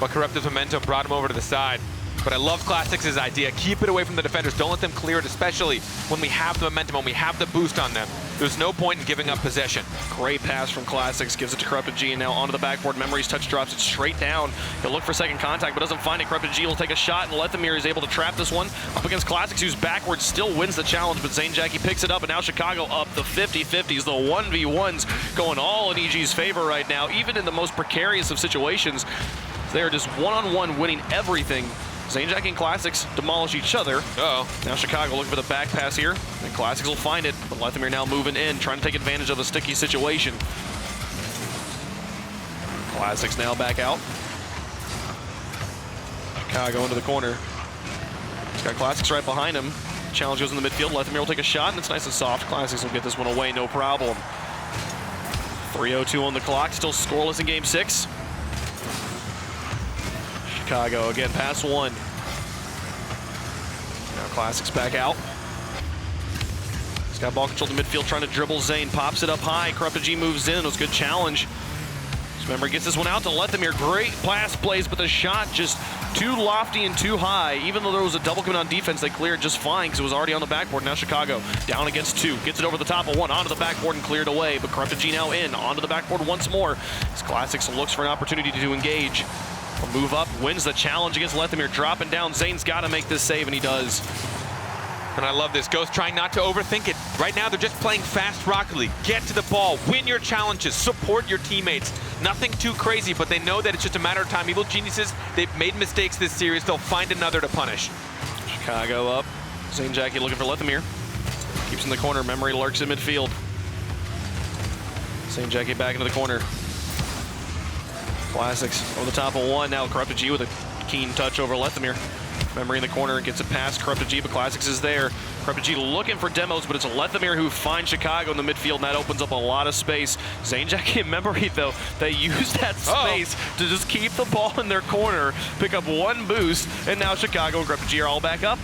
But Corrupted's momentum brought him over to the side. But I love Classics' idea. Keep it away from the defenders. Don't let them clear it, especially when we have the momentum, when we have the boost on them. There's no point in giving up possession. Great pass from Classics. Gives it to Corrupted G, and now onto the backboard. Memory's touch drops it straight down. He'll look for second contact, but doesn't find it. Corrupted G will take a shot, and Lethamir is able to trap this one up against Classics, who's backwards, still wins the challenge, but Zanejackie picks it up, and now Chicago up the 50-50s. The 1v1s going all in EG's favor right now, even in the most precarious of situations. They are just one-on-one winning everything. Zanejackie and Classics demolish each other. Uh-oh. Now Chicago looking for the back pass here, and Classics will find it, but Lethamir now moving in, trying to take advantage of the sticky situation. Classics now back out. Chicago into the corner. He's got Classics right behind him. Challenge goes in the midfield. Lethamir will take a shot, and it's nice and soft. Classics will get this one away, no problem. 3:02 on the clock, still scoreless in game 6. Chicago again, pass 1. Now Classics back out. He's got ball control in the midfield, trying to dribble Zane. Pops it up high. Corrupted G moves in. It was a good challenge. Memory gets this one out to Lethamir. Great pass plays, but the shot just too lofty and too high. Even though there was a double coming on defense, they cleared just fine because it was already on the backboard. Now Chicago down against 2. Gets it over the top of 1, onto the backboard and cleared away. But Corrupted G now in, onto the backboard once more. As Classics looks for an opportunity to engage. Move up, wins the challenge against Lethamir, dropping down. Zane's got to make this save, and he does. And I love this. Ghost trying not to overthink it. Right now, they're just playing fast Rocket League. Get to the ball, win your challenges, support your teammates. Nothing too crazy, but they know that it's just a matter of time. Evil Geniuses, they've made mistakes this series. They'll find another to punish. Chicago up. Zanejackie looking for Lethamir. Keeps in the corner. Memory lurks in midfield. St. Jackie back into the corner. Classics over the top of one. Now Corrupted G with a keen touch over Lethamyr. Memory in the corner, gets it past Corrupted G, but Classics is there. Corrupted G looking for demos, but it's Lethamyr who finds Chicago in the midfield, and that opens up a lot of space. St. Jackie and Memory, though, they use that space to just keep the ball in their corner, pick up one boost, and now Chicago and Corrupted G are all back up.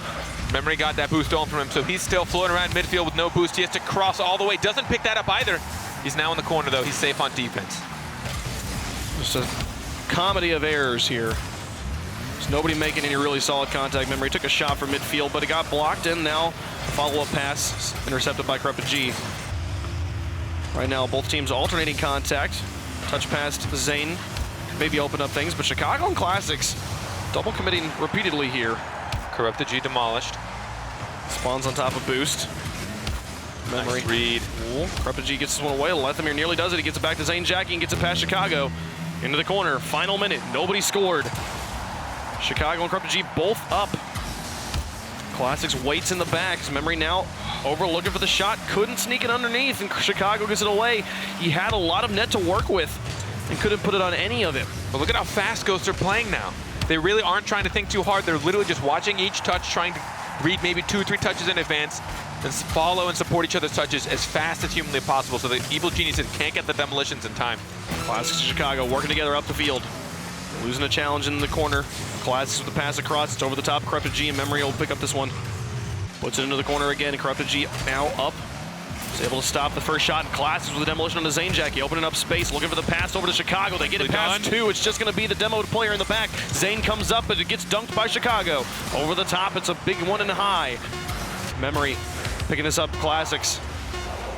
Memory got that boost stolen from him, so he's still floating around midfield with no boost. He has to cross all the way. Doesn't pick that up either. He's now in the corner, though. He's safe on defense. Just a comedy of errors here. There's nobody making any really solid contact. Memory took a shot from midfield, but it got blocked, and now follow-up pass intercepted by Corrupted G. Right now, both teams alternating contact. Touch past Zane, maybe open up things, but Chicago and Classics double committing repeatedly here. Corrupted G demolished. Spawns on top of boost. Memory. Nice read. Ooh, Corrupted G gets this one away. Lethamyr nearly does it. He gets it back to St. Jackie and gets it past Chicago. Into the corner. Final minute. Nobody scored. Chicago and Corrupted G both up. Classics waits in the back. Memory now over looking for the shot. Couldn't sneak it underneath, and Chicago gets it away. He had a lot of net to work with and couldn't put it on any of it. But look at how fast Ghosts are playing now. They really aren't trying to think too hard. They're literally just watching each touch, trying to read maybe 2 or 3 touches in advance, and follow and support each other's touches as fast as humanly possible so that Evil Geniuses can't get the demolitions in time. Classics and Chicago working together up the field. Losing a challenge in the corner. Classics with the pass across. It's over the top. Corrupted G and Memory will pick up this one. Puts it into the corner again. And Corrupted G now up. Is able to stop the first shot. And Classics with the demolition on the St. Jackie. Opening up space. Looking for the pass over to Chicago. They get it past 2. It's just going to be the demoed player in the back. Zane comes up, but it gets dunked by Chicago. Over the top. It's a big one and high. Memory picking this up. Classics.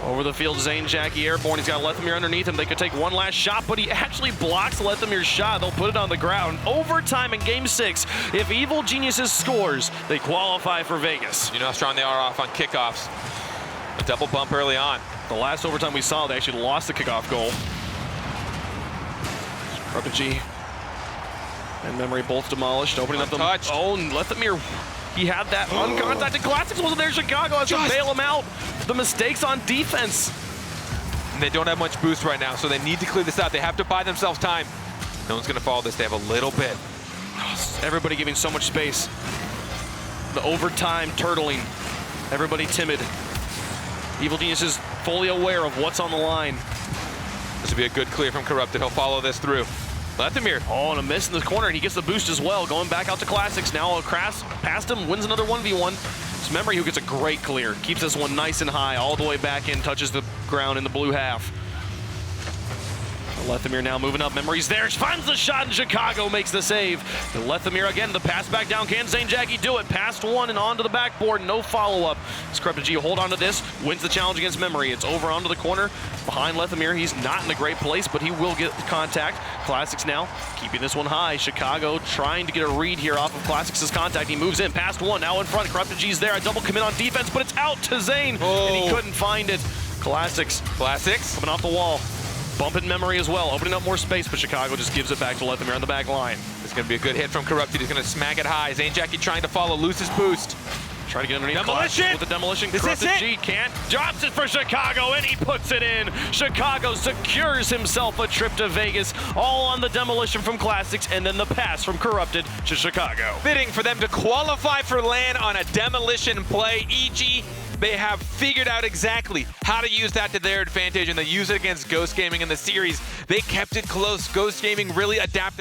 Over the field, St. Jackie airborne. He's got Lethamyr underneath him. They could take one last shot, but he actually blocks Lethamyr's shot. They'll put it on the ground. Overtime in Game 6. If Evil Geniuses scores, they qualify for Vegas. You know how strong they are off on kickoffs. A double bump early on. The last overtime we saw, they actually lost the kickoff goal. Corrupted G and Memory both demolished. Opening up the own Lethamyr. He had that uncontacted. Classics wasn't there. Chicago has to bail him out. The mistakes on defense. And they don't have much boost right now, so they need to clear this out. They have to buy themselves time. No one's going to follow this. They have a little bit. Everybody giving so much space. The overtime turtling. Everybody timid. Evil Genius is fully aware of what's on the line. This would be a good clear from Corrupted. He'll follow this through. Lethamyr. Oh, and a miss in the corner, and he gets the boost as well. Going back out to Classics. Now Crass past him, wins another 1v1. It's Memory who gets a great clear. Keeps this one nice and high, all the way back in, touches the ground in the blue half. Lethamyr now moving up. Memory's there. Finds the shot, and Chicago makes the save. To Lethamyr again. The pass back down. Can St. Jackie do it? Past one and onto the backboard. No follow-up. Corrupted G hold on to this. Wins the challenge against Memory. It's over onto the corner. Behind Lethamyr. He's not in a great place, but he will get contact. Classics now keeping this one high. Chicago trying to get a read here off of Classics' contact. He moves in. Past one. Now in front. Corrupted G's there. A double commit on defense, but it's out to Zane. And he couldn't find it. Classics coming off the wall. Bumping Memory as well, opening up more space, but Chicago just gives it back to Lethamyr on the back line. It's going to be a good hit from Corrupted. He's going to smack it high. St. Jackie trying to follow, loses boost. Try to get underneath. Demolition! With the demolition. This Corrupted is it. G can't. Drops it for Chicago, and he puts it in. Chicago secures himself a trip to Vegas, all on the demolition from Classics, and then the pass from Corrupted to Chicago. Fitting for them to qualify for LAN on a demolition play. EG, they have figured out exactly how to use that to their advantage, and they use it against Ghost Gaming in the series. They kept it close. Ghost Gaming really adapted.